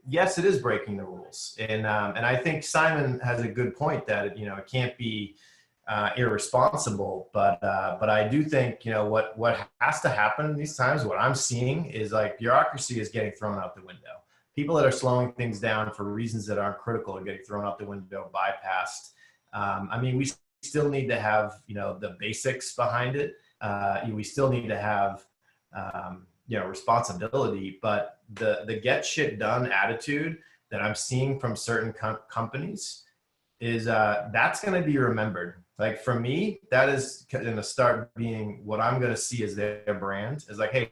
yes, it is breaking the rules. And I think Simon has a good point that, you know, it can't be irresponsible, but I do think, you know, what has to happen in these times, what I'm seeing is like bureaucracy is getting thrown out the window. People that are slowing things down for reasons that aren't critical are getting thrown out the window, bypassed. I mean, we still need to have, you know, the basics behind it. We still need to have, you know, responsibility, but the get shit done attitude that I'm seeing from certain companies is that's going to be remembered. Like for me, that is going to start being what I'm going to see as their brand is like, hey,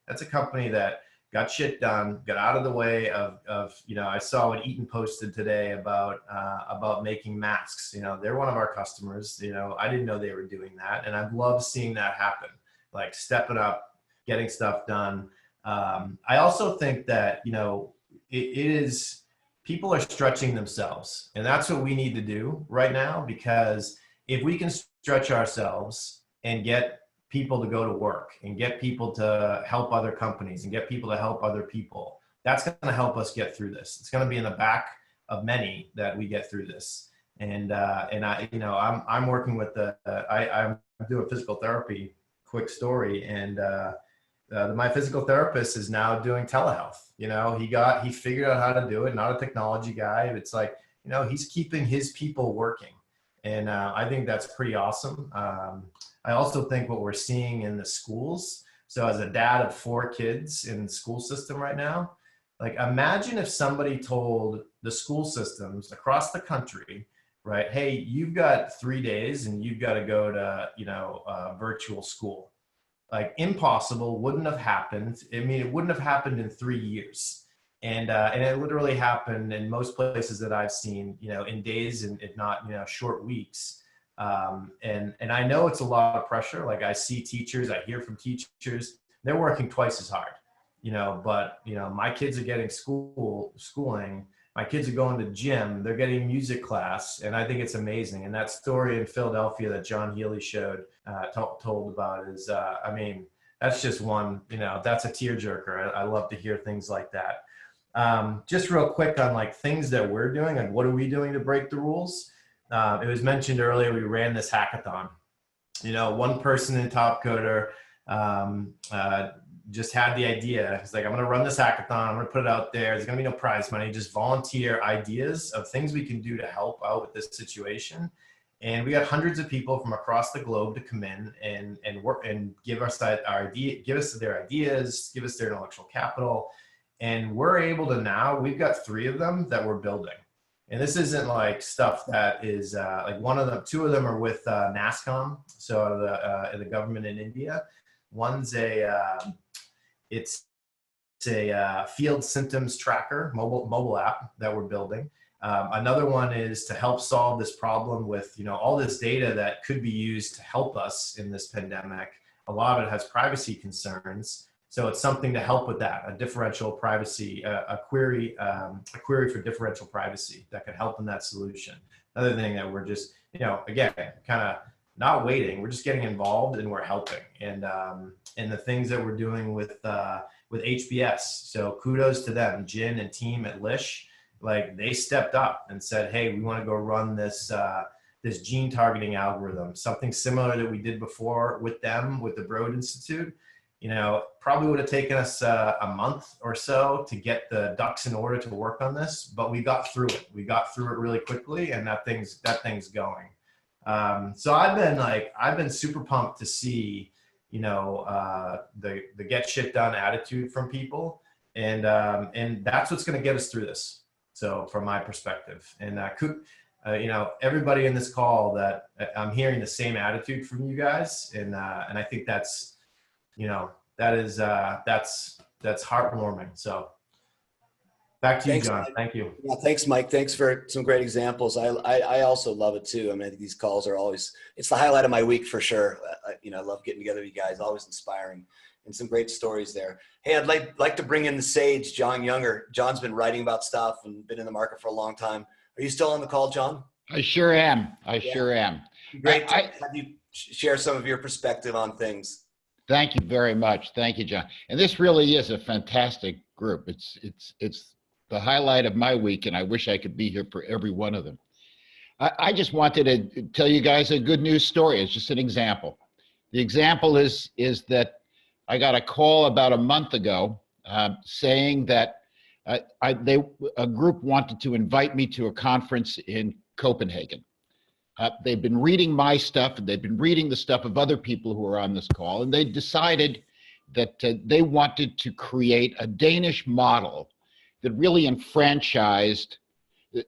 that's a company that got shit done, got out of the way of, you know, I saw what Eaton posted today about making masks. You know, they're one of our customers. You know, I didn't know they were doing that. And I've loved seeing that happen, like stepping up, getting stuff done. I also think that, you know, it is, people are stretching themselves, and that's what we need to do right now, because if we can stretch ourselves and get people to go to work and get people to help other companies and get people to help other people, that's going to help us get through this. It's going to be in the back of many that we get through this. And I, you know, I'm working with I'm doing physical therapy, quick story. And my physical therapist is now doing telehealth. You know, he figured out how to do it, not a technology guy. It's like, you know, he's keeping his people working. And I think that's pretty awesome. I also think what we're seeing in the schools, so as a dad of 4 kids in the school system right now, like imagine if somebody told the school systems across the country, right, hey, you've got 3 days and you've got to go to, you know, virtual school. Like impossible, wouldn't have happened. I mean, it wouldn't have happened in 3 years. And it literally happened in most places that I've seen, you know, in days and if not, you know, short weeks. And I know it's a lot of pressure. Like I see teachers, I hear from teachers, they're working twice as hard, you know, but, you know, my kids are getting schooling My kids are going to gym, they're getting music class, and I think it's amazing. And that story in Philadelphia that Jon Healy told about is, I mean, that's just one, you know, that's a tearjerker. I love to hear things like that. Just real quick on like things that we're doing and what are we doing to break the rules? It was mentioned earlier, we ran this hackathon. You know, one person in Topcoder just had the idea. He's like, I'm going to run this hackathon. I'm going to put it out there. There's going to be no prize money, just volunteer ideas of things we can do to help out with this situation. And we got hundreds of people from across the globe to come in and work and give us their ideas, give us their intellectual capital. And we're able to now, we've got 3 of them that we're building. And this isn't like stuff that is like two of them are with NASCOM, so the government in India. One's it's a field symptoms tracker mobile app that we're building. Another one is to help solve this problem with, you know, all this data that could be used to help us in this pandemic. A lot of it has privacy concerns. So it's something to help with that, a differential privacy, a query for differential privacy that could help in that solution. Another thing that we're just, you know, again, kind of not waiting, we're just getting involved and we're helping. And the things that we're doing with HBS. So kudos to them, Jin and team at Lish, like they stepped up and said, hey, we want to go run this, this gene targeting algorithm, something similar that we did before with them, with the Broad Institute. You know, probably would have taken us a month or so to get the ducks in order to work on this, but we got through it. We got through it really quickly, and that thing's going. So I've been super pumped to see, you know, the get shit done attitude from people, and that's what's going to get us through this. So from my perspective, and you know, everybody in this call, that I'm hearing the same attitude from you guys, and I think that's, you know, that's heartwarming. So back to you, John. Mike. Thank you. Yeah, thanks, Mike. Thanks for some great examples. I also love it too. I mean, I think these calls are always, it's the highlight of my week for sure. You know, I love getting together with you guys, always inspiring, and some great stories there. Hey, I'd like to bring in the sage, Jon Younger. John's been writing about stuff and been in the market for a long time. Are you still on the call, John? I sure am. Sure am. Great to have you share some of your perspective on things. Thank you very much. Thank you, John. And this really is a fantastic group. It's the highlight of my week, and I wish I could be here for every one of them. I just wanted to tell you guys a good news story. It's just an example. The example is that I got a call about a month ago saying that a group wanted to invite me to a conference in Copenhagen. They've been reading my stuff, and they've been reading the stuff of other people who are on this call, and they decided that they wanted to create a Danish model that really enfranchised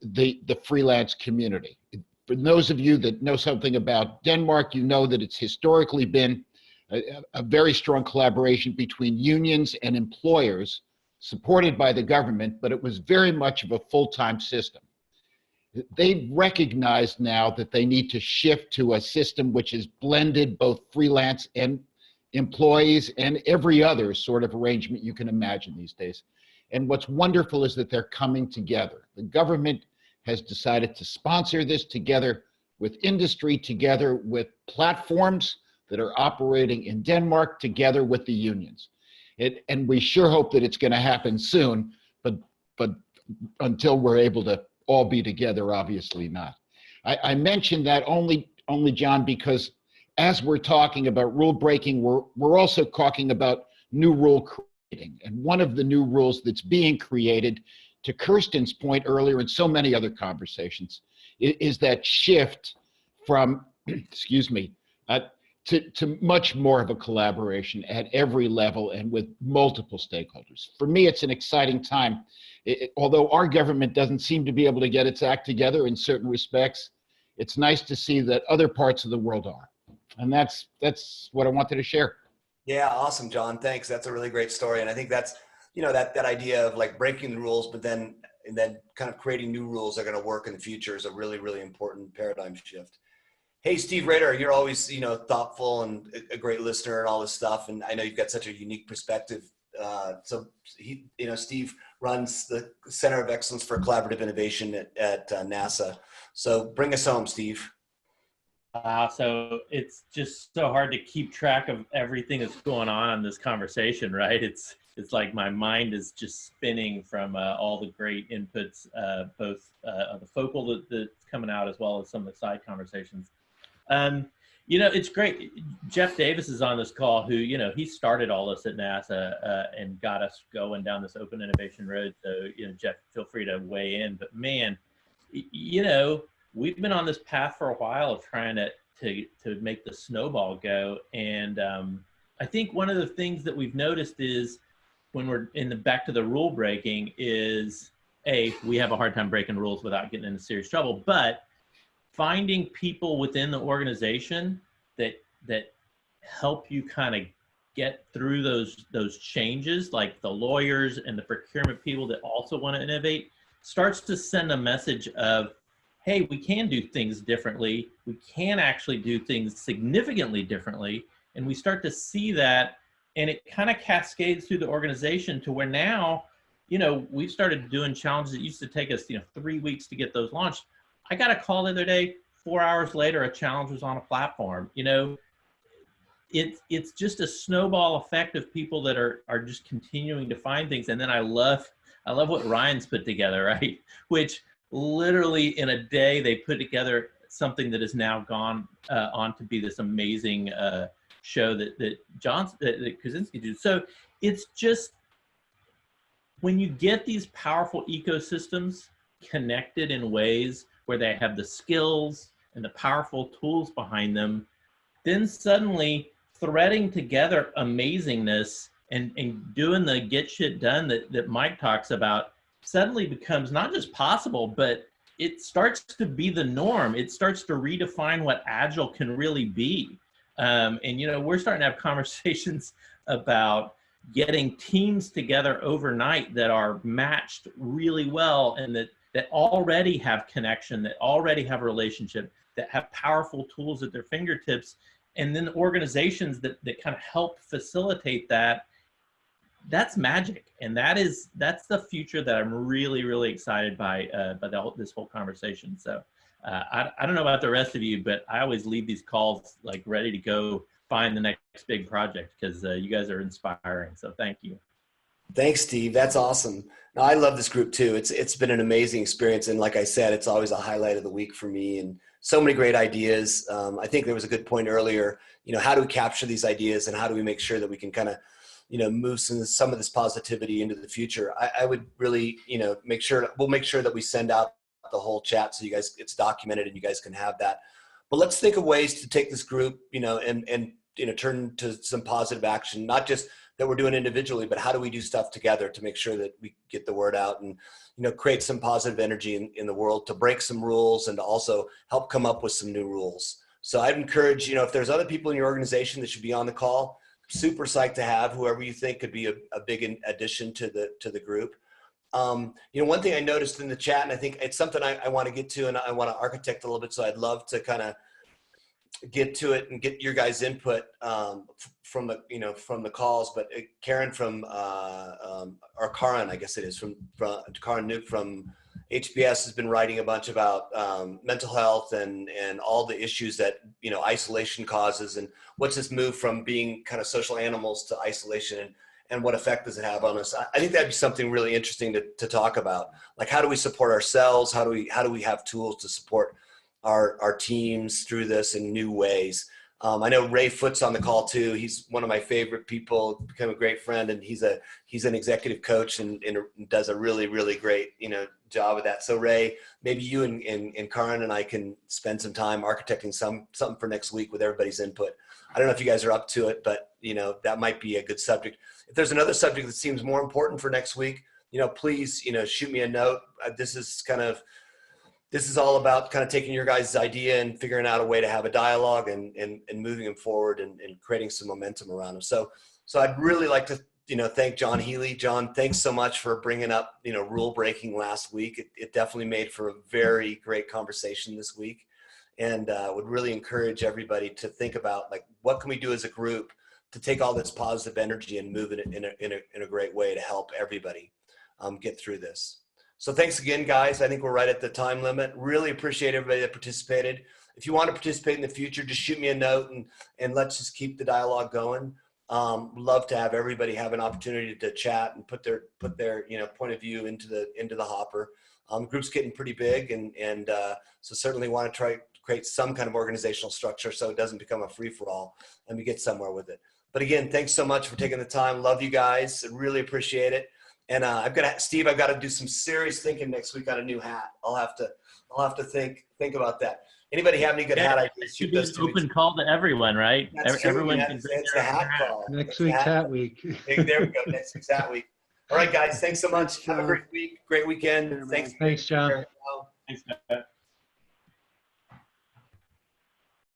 the freelance community. For those of you that know something about Denmark, you know that it's historically been a very strong collaboration between unions and employers, supported by the government, but it was very much of a full-time system. They recognize now that they need to shift to a system which is blended both freelance and employees and every other sort of arrangement you can imagine these days. And what's wonderful is that they're coming together. The government has decided to sponsor this together with industry, together with platforms that are operating in Denmark, together with the unions. And we sure hope that it's going to happen soon, but until we're able to all be together, obviously not. I mentioned that only, John, because as we're talking about rule breaking, we're also talking about new rule creating. And one of the new rules that's being created, to Kirstin's point earlier and so many other conversations, is that shift from, excuse me, to much more of a collaboration at every level and with multiple stakeholders. For me, it's an exciting time. Although our government doesn't seem to be able to get its act together in certain respects, it's nice to see that other parts of the world are. And that's what I wanted to share. Yeah, awesome, John. Thanks. That's a really great story. And I think that's, you know, that idea of like breaking the rules, but then kind of creating new rules that are going to work in the future is a really, really important paradigm shift. Hey, Steve Rader, you're always, you know, thoughtful and a great listener and all this stuff. And I know you've got such a unique perspective So he, Steve runs the Center of Excellence for Collaborative Innovation at NASA. So bring us home, Steve. So it's just so hard to keep track of everything that's going on in this conversation, right? It's like my mind is just spinning from all the great inputs, both of the focal that's coming out as well as some of the side conversations. It's great. Jeff Davis is on this call who, he started all this at NASA and got us going down this open innovation road. So, Jeff, feel free to weigh in. But man, we've been on this path for a while of trying to make the snowball go. And I think one of the things that we've noticed is when we're back to the rule breaking is, we have a hard time breaking rules without getting into serious trouble, but finding people within the organization that help you kind of get through those changes, like the lawyers and the procurement people that also want to innovate, starts to send a message of, hey, we can do things differently. We can actually do things significantly differently. And we start to see that, and it kind of cascades through the organization to where now, we've started doing challenges that used to take us, 3 weeks to get those launched. I got a call the other day, 4 hours later, a challenge was on a platform. It's just a snowball effect of people that are just continuing to find things. And then I love what Ryan's put together, right? Which literally in a day, they put together something that has now gone on to be this amazing show that Krasinski did. So it's just, when you get these powerful ecosystems connected in ways where they have the skills and the powerful tools behind them, then suddenly threading together amazingness and doing the get shit done that Mike talks about suddenly becomes not just possible, but it starts to be the norm. It starts to redefine what Agile can really be. And we're starting to have conversations about getting teams together overnight that are matched really well and that already have connection, that already have a relationship, that have powerful tools at their fingertips, and then organizations that kind of help facilitate that. That's magic. And that's the future that I'm really, really excited by this whole conversation. So I don't know about the rest of you, but I always leave these calls like ready to go find the next big project because you guys are inspiring. So thank you. Thanks, Steve. That's awesome. No, I love this group too. It's been an amazing experience. And like I said, it's always a highlight of the week for me, and so many great ideas. I think there was a good point earlier, how do we capture these ideas and how do we make sure that we can kind of, move some of this positivity into the future? I would really, we'll make sure that we send out the whole chat so you guys, it's documented and you guys can have that. But let's think of ways to take this group, and turn to some positive action, not just that we're doing individually, but how do we do stuff together to make sure that we get the word out and, create some positive energy in the world, to break some rules and to also help come up with some new rules. So I'd encourage, if there's other people in your organization that should be on the call, super psyched to have whoever you think could be a big addition to the group. One thing I noticed in the chat, and I think it's something I want to get to and I want to architect a little bit. So I'd love to kind of get to it and get your guys' input from the calls. But Karen or Karan, I guess it is, from Karan Nuke from HBS has been writing a bunch about mental health and all the issues that isolation causes, and what's this move from being kind of social animals to isolation, and what effect does it have on us? I think that'd be something really interesting to talk about. Like, how do we support ourselves? How do we have tools to support our teams through this in new ways? I know Ray Foot's on the call too. He's one of my favorite people, become a great friend, and he's an executive coach and does a really, really great, job of that. So Ray, maybe you and Karan and I can spend some time architecting something for next week with everybody's input. I don't know if you guys are up to it, but that might be a good subject. If there's another subject that seems more important for next week, please, shoot me a note. This is all about kind of taking your guys' idea and figuring out a way to have a dialogue and moving them forward and creating some momentum around them. So I'd really like to, thank Jon Healy. Jon, thanks so much for bringing up, rule breaking last week. It definitely made for a very great conversation this week, and would really encourage everybody to think about, like, what can we do as a group to take all this positive energy and move it in a great way to help everybody get through this. So thanks again, guys. I think we're right at the time limit. Really appreciate everybody that participated. If you want to participate in the future, just shoot me a note and let's just keep the dialogue going. Love to have everybody have an opportunity to chat and put their point of view into the hopper. Group's getting pretty big, and so certainly want to try to create some kind of organizational structure so it doesn't become a free-for-all and we get somewhere with it. But again, thanks so much for taking the time. Love you guys. Really appreciate it. And Steve, I've got to do some serious thinking next week on a new hat. I'll have to think about that. Anybody have any good hat ideas? Shoot those to me. Open call to everyone, right? That's true. Everyone It's the hat call. Next week's hat week. There we go. Next week's hat week. All right, guys. Thanks so much. Have a great week. Great weekend. Thanks. Thanks, John. Thanks, Matt.